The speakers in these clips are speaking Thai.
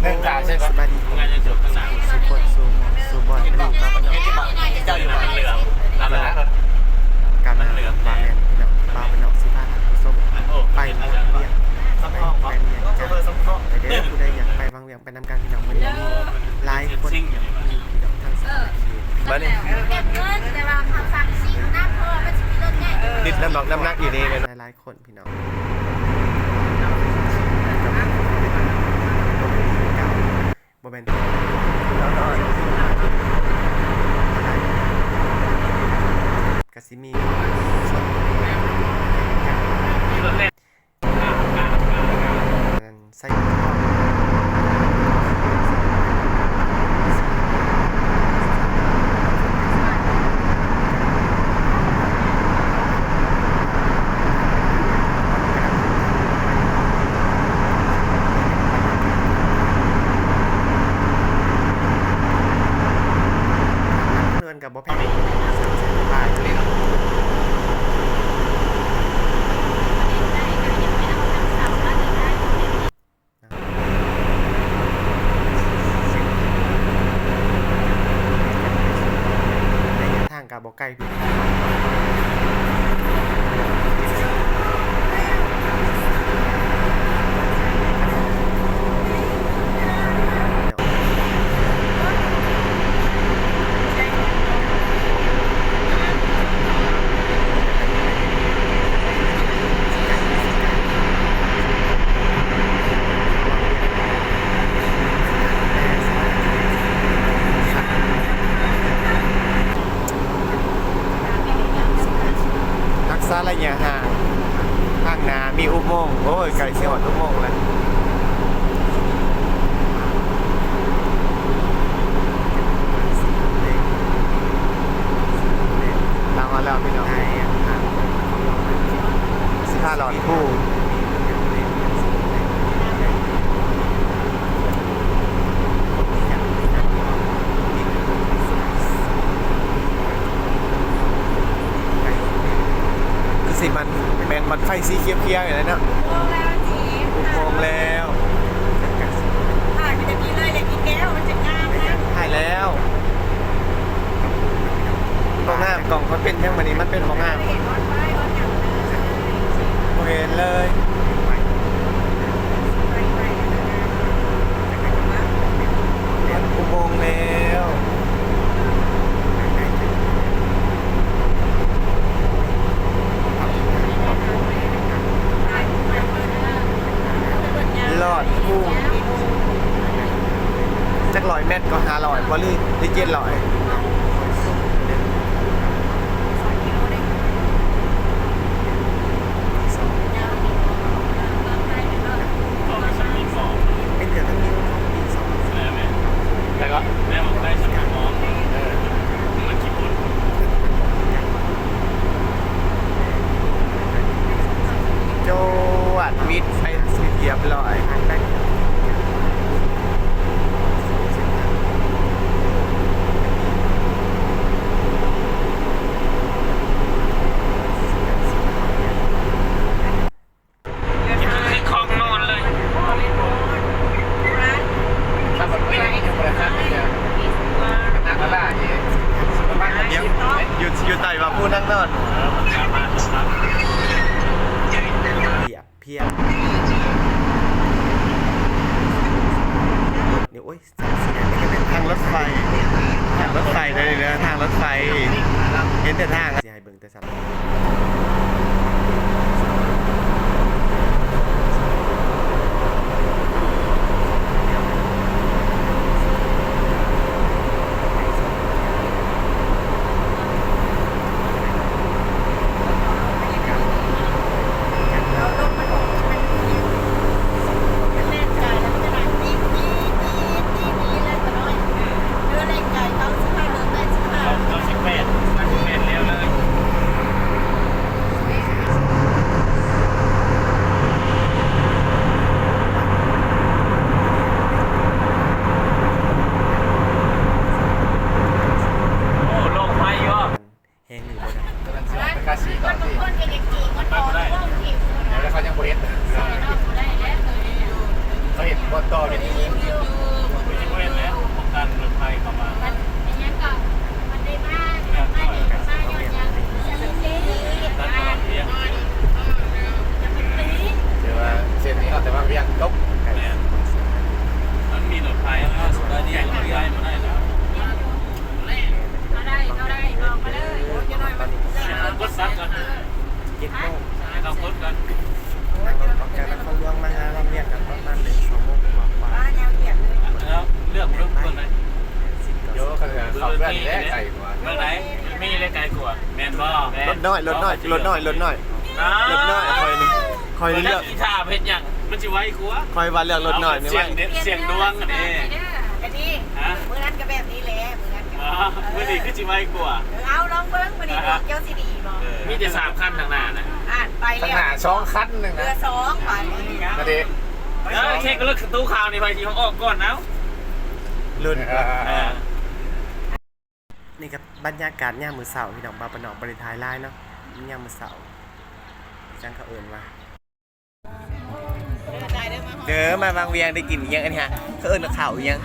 นึ่งจ่าใช่ปะ สบายดี งานจะจบตั้งนาน สุบอลสูบอลนี่ เจ้าอยู่มันเหลืองอะไรนะ การมาบาแมนพี่น้องบาเป็นน้องสิพาท่านผู้ชมไปวังเวียงไปเวียงจันทร์ไปเด้อผู้ใดอยากไปวังเวียงไปนำกันพี่น้องมันมีหลายคนมีพี่น้องทั้งสาม บ้านนี้ เก็บเงินแต่ว่าคำสั่งซิ่งน้ำเพราะว่ามันจะมีรถใหญ่ ติดน้ำหนักอยู่นี่เลย หลายคนพี่น้องโมเมนต์กาซิมีใส่กับบอแพงบาททางกับบอไก่พี่รักษาระยะห่างข้างหน้ามีอุโมงค์โอ้ยไก่เสียหอดอุโมงค์เลยตามมาแล้วพี่น้อง15 หลอดคู่สิมันเป็นมันไฟสีเขียวๆอย่างนั้นเนาะ โอ้แล้วจี อุโมงค์แล้ว ถ่ายมันจะมีเลยเด็กมีแก้วมันจะงามนะ ถ่ายแล้วตรงหน้ากล่องมันเป็นยังไงมันเป็นของงาม เห็นวันไฟวันอย่างเลย เห็นเลยมันอุโมงค์แล้วหลอดคู่จัก100 เมตรก็500บอลลี่ที่700เป็นเดือนทั้งนี้ปีสอง แล้วก็แม่บอกได้สมองมันกี่ปุ่น โจวัดวิทย์ไปสิเรียบร้อยคลองนอนเลยถ้าแบบไม่ได้ยังประทับเนี่ยนักล่าเนี่ย อยู่ใต้ว่าผู้นั่งนอน มันสามารถ เพียบนี่โอ้ยทางรถไฟเลยนะทางรถไฟเห็นแต่ทางสิให้เบิ่งแต่สัตว์ ต่อเดี๋ยวนี้ไม่ใช่เว้นแล้วของการรถไฟเข้ามา มันอย่างนี้ก็มันได้มากมาดีมาย้อนยังจะตี ร้านขนมเปี๊ยะ จะเป็นตี เดี๋ยวว่าเส้นนี้เขาแต่ว่าเรียงตก มันมีรถไฟแล้วก็แยกรถไฟมาได้แล้ว เอาได้บอกมาเลย กดซัดกัน 7 โมง ให้เรากดกัน นั่งรถออกจากนครหลวงมาหาบางเวียงกันประมาณ1-2 โมงกว่า บ้านแนวเหยียบเลย แล้วเลือกเรื่องคนไหน 10 เยอะเขาจะเข้าเพื่อนแรกไก่หัว เรื่องไหนมีเล่นไกลกว่าแมนบอ รถน้อยคอย เลื เลื อ อก ก กีตาร์เพชรยังมันจะไว้กลัว คอยว่าเลือกรถน้อยนี่ เสีย ว่าง เด็ดเสียงดวงนี่ แต่นี่ ฮะ มือนั้นก็แบบนี้แหละมือนั้นก็ อ๋อมื่อนี้คือจะไว้กลัว เอาลองเบิ้งวันนี้บอกเจ้าสิดีบอก มีแต่3ขั้นทางหน้านะ อ่านไป ข้าง แล้ว หน้าช่องคันหนึ่ง เรื นะ อ2ป่านนี้ นาที เช็คเลือกตู้ข่าวในใบที่เขาออกก่อนนะ รุ่นนี่ก็บรรยากาศยามมื้อเช้าพี่น้องบาปนอกบริทายลายเนาะยามมื้อเช้าจังเขาเอิ้นว่าเด้อมาบางเวียงได้กินอีหยังอันนี้ฮะเขาเอิ้นว่าข้าวอีหยัง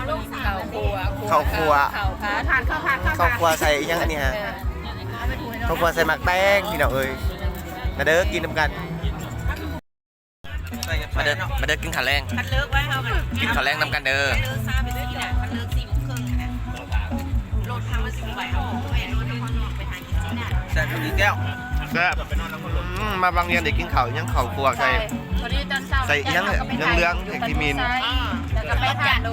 ข้าวครัว ทานข้าวผัด ข้าวครัวใส่อีหยังอันนี้ฮะข้าวครัวใส่หมักแป้งพี่น้องเอ้ยมาเด้อกินนำกันมาเด้อกินข้าวแรง มันเลิกไว้เฮามัน กินข้าวแรงนำกันเด้อ เลิกซาไปด้วยกันมันเลิก4 โมงครึ่งนะโหลดทางมันสิบ่ไหวเอาแม่รถคนออกไปหากินที่นั่น แซ่บอีกแก้วแซ่บมาบางเวียงได้กินข้าวอีหยังข้าวครัวใส่ พอดีตอนเช้า ใส่อีหยังเนี่ยเหลืองๆแท็กที่มีน แล้วก็ไปทานดู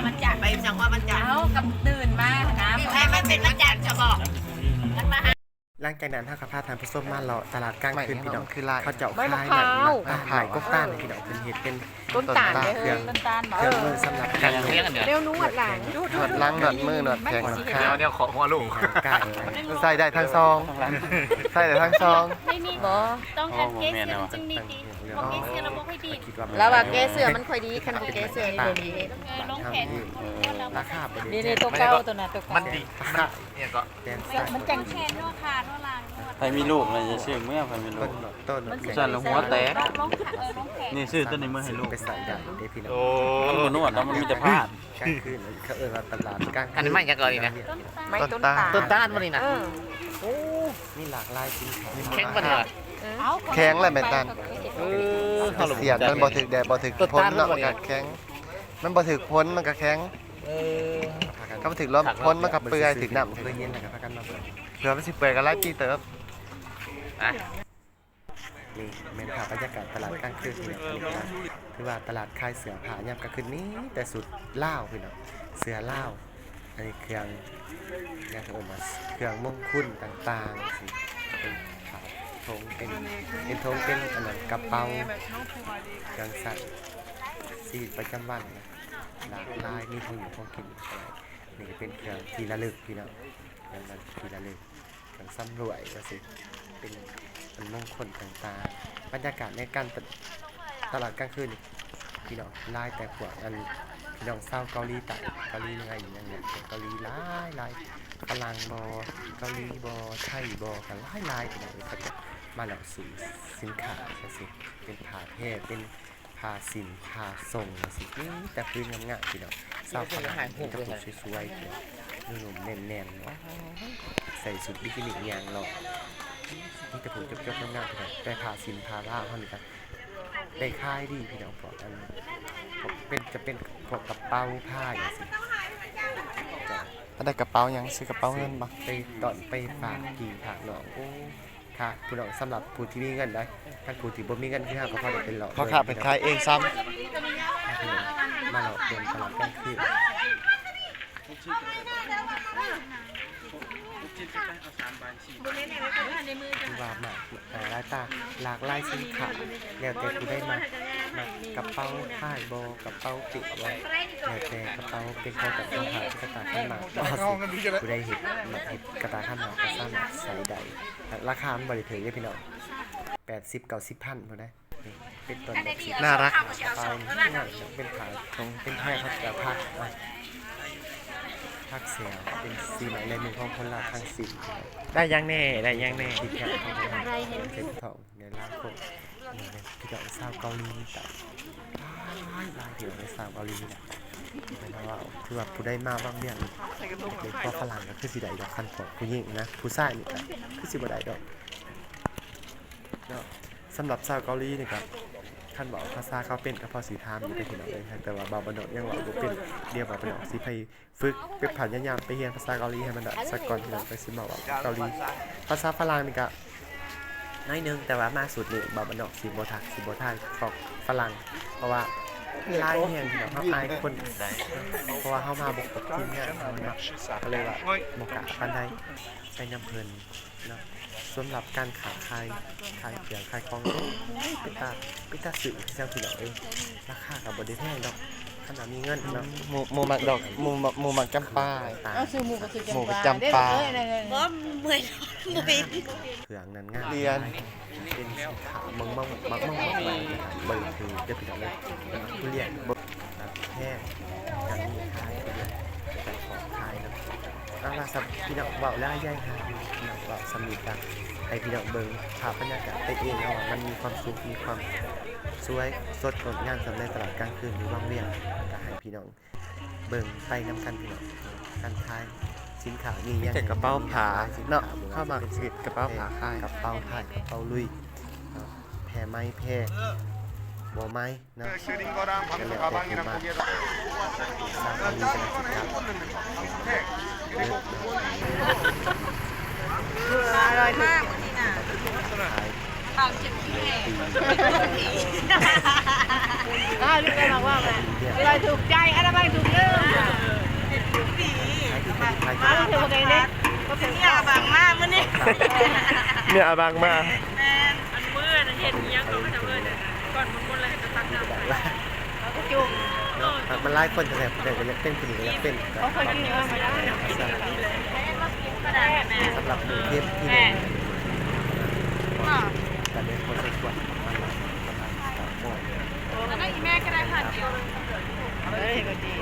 มันจัดไปจังว่ามันจัด เอากับตื่นมานะ ใครไม่เป็นมันจัดจะบอกมันมาหา หลังจากนั้นถ้ากับพาทานผู้ส้มมาเลาะตลาดกลางคืนพี่น้องคือเขาเจาะคายหนังถ่ายกบต้านพี่น้องเป็นเห็ดเป็นต้นตาลเครื่อง ต้นตาล เครื่องมือสำหรับการนวด เร็วนวดหลัง นวดล้างนวดมือนวดแขนนวดขา เดี๋ยวขอหัวลูก ไก่ใส่ได้ทั้งซองใส่ได้ทั้งซอง ไม่มีบอต้องการเกสเสือจึงดีดีพอเกสเสือเราบอกให้ดี แล้วว่าแกเสือมันค่อยดีคันบ่แกเสือนี่บ่ดี ลงแขน ราคาไป นี่นี่ตัวเก่าตัวน่ะตัวเก่า มันดีมันเนี่ยก็ แดน มันจังแขนนวดขาโนลางนวด ใครมีลูกอะไรจะชื่อเมื่อใครมีลู ต้ ก นต้น สั่นแล้วหัวแตก ลงขาลงแขน นี่ชื่อต้นในเมื่อให้ลูก ไปใส่ได้เด้พี่น้อง มันบ่นวดแล้วมันมีแต่ผ้าก ลางคืนเขาเอ่ยว่าตลาดกลาง อันนี้ไม่ยักเลยนะ ไม่ต้นตาล ต้นต้านมันนี่นะ นี่หลากหลายสินค้า แข็งมันเหรอ แข็งเลยแม่ตันเสียดมันบ่ถึกแดดบ่ถึกพ้นเนาะมันก็แข็งมันบ่ถึกพ้นมันก็แข็งก็บ่ถึกลมพ้นมันก็เปื่อยถึกน้ำเคยเย็นแล้วก็พากันมาเผื่อมันสิเปื่อยก็หลายปีเติบนี่แม่นภาพบรรยากาศตลาดกลางคืนพี่น้องคือว่าตลาดขายเสื้อผ้ายามกลางคืนนี้แต่สุดลาวพี่น้องเสื้อลาวอันนี้เครื่องเนี่ยเขาเอิ้นว่าเครื่องมงคลต่างๆสิเป็นขาทงเป็นทงเป็นอันนั้นกระเป๋าเครื่องสัตว์ชีวิตประจำวันนะหลากหลายมีของอยู่ของกินอะไรนี่ก็เป็นเครื่องที่ระลึกพี่น้องเครื่องที่ระลึกเครื่องซ้ำรวยก็สิเป็นมันมงคลต่างๆบรรยากาศในการตลาดกลางคืนนี่พี่น้องลายแต่ขวดอันพี่น้องเศร้าเกาหลีใต้เกาหลีเหนืออย่างเงี้ยเกาหลีหลายฝรั่งบอเกาหลีบอไทยบอกัหลายพี่น้องเขาจะมาหลักสื่อสินค้าสิเป็นผ้าเทศเป็นผ้าสินผ้าทรงสิแต่พื้นงามๆพี่น้องเศร้าฝรั่งมีตะปูสวยๆหนุ่มๆแน่นๆใส่ชุดบิกินี่อย่างหล่อนี่ตะปูจบๆงามๆพี่น้องแต่ผ้าสินผ้าล่าเท่านี้ครับได้ค่ายดีพี่น้องพวกอันจะเป็นพวกกระเป๋าผ้าอย่างสิได้กระเป๋ายังซื้อกระเป๋าเงินบ่ไปตอนไปฝากกี่ฝากหนองโอ้ค่ะผู้น้องสำหรับผู้ที่มีเงินได้ถ้าผู้ที่บ่มีเงินคือเฮาก็พอได้เป็นหลอกเพราะข้าเป็นขายเองซ้ำมาหลอกเดินตลาดกลางคืนว่ามาหลายตาหลากหลายสินค้าแล้วแต่กูได้มากระเป๋าผ้าโบกระเป๋าปิดไว้แล้วแต่กระเป๋าเป็นของกับรองเท้ากระตาข้างหน้ากูได้เห็นกระตาข้างหน้าก็สามารถใส่ได้ราคามันบริเวณเลยพี่น้อง80-90 พันพอได้เป็นต้นแบบน่ารักไปเป็นขาตรงเป็นแพร่เขาจะพักเสียเป็นสีหมายเลขหนึ่งของคนละทางสิได้ยังแน่ที่แค่ของคนละเป็นทองในร้านโคพี่ดอกเศร้าเกาหลีแต่ ลายเดี๋ยวในสาวเกาหลีเนี่ยเป็นว่าคือแบบผู้ได้มาบ้างเนี่ยเด็กก็ฝรั่งก็คือสิได้ดอกคันของผู้หญิงนะผู้ชายนี่ก็คือสิบ่ได้ดอกเนาะสำหรับสาวเกาหลีนี่ครับท่านบอกภาษาเขาเป็นก็พอสีทามอยู่ได้พี่น้องเลยแต่ว่าบาวบนดยังว่าบ่เป็นเดียวบาวบนดสิไปฝึกไปผ่านยามๆไปเรียนภาษาเกาหลีให้มันได้สักก่อนพี่น้องไปสิบอกว่าเกาหลีภาษาฝรั่งนี่ก็น้อยนึงแต่ว่ามาสุดนี่บาวบนดสิบ่ทักสิบ่ทายของฝรั่งเพราะว่าลายแห่งที่แบบเขาอายคนเพราะว่าเขามาบุกกับทีมเนี่ยก็เลยว่าบกกะปันได้ไปนำเพลินเนาะสำหรับการขายเสียงขายของปิตาสื่อที่เจ้าที่เราเองราคากับบริแพงดอกขนาดมีเงินเนาะหมูมักดอกหมูมักจำปา เอาซื้อหมูก็คือ หมูจำปา บ่เมื่อยเมื่อย เผืองนั้นง่ายเรียนเป็นสีขาวมังเบอร์คือเดี๋ยวพี่น้องเลยผู้เรียนบทแพทย์การมีขายแต่ของขายนะเอาล่ะสับพี่น้องเบาแล้วย่ายหาพี่น้องเบาสมิธกันให้พี่น้องเบิ่งภาพบรรยากาศไปเองเอามันมีความสุขมีความสวยสดงดงามสำในตลาดกลางคืนหรือว่างเวียนก็ให้พี่น้องเบิ่งไปน้ำกันพี่น้องการขายสินค้านี่ยังกระเป๋าผ้าเนาะเข้ามาสิกระเป๋าผ้าขายกระเป๋าผ้ากระเป๋าลุยแพรไม้แพรบัวไม้เนาะก็แล้วแต่ที่มาสร้างความมีกันสิครับ อร่อยมากวันนี้น่ะ ขาย ตามจิบพี่แม่ ลูกก็บอกว่าอะไรถูกใจอะไรไม่ถูกเรื่อง ปี ขาย มาถือว่าไงเนี่ย ก็เป็นยาบางมากมื้อนี้ เนี่ยบางมา แม่อันมื้อน่ะเฮ็ดอีหยังก็บ่จะเอิ้นก่อนมันเลยจะตักน้ำ ก็จุ่ม เนาะมันไล่คนจะแบบเด็กก็ยังเป็นผู้หญิงก็ยังเป็น เขาเคยกินเยอะไม่ได้ ก็ได้แม่ สำหรับหมู่เทพที่หนึ่งแต่เป็นคนสวยๆมันประมาณ3 โมง แล้วก็อีแม่ก็ได้ผ่านเดียว เฮ้ยก็ดี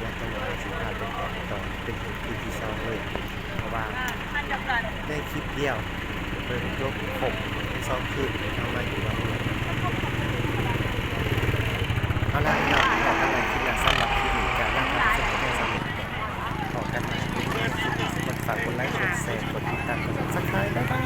อยากจะมาสินค้าเป็นของต่อเป็นทีที่สองเลยเพราะว่า ผ่านจับกัน ได้คลิปเดียวเปิดยกผมในซองคืนเข้ามาอยู่แล้วเอาละเราขอกันเลยทีละสำหรับที่หนึ่งการนั่งทำเสร็จแค่สำเร็จขอกันกดฝากกดไลค์กดแชร์กดติดตามกดซับสไครต์บ๊ายบาย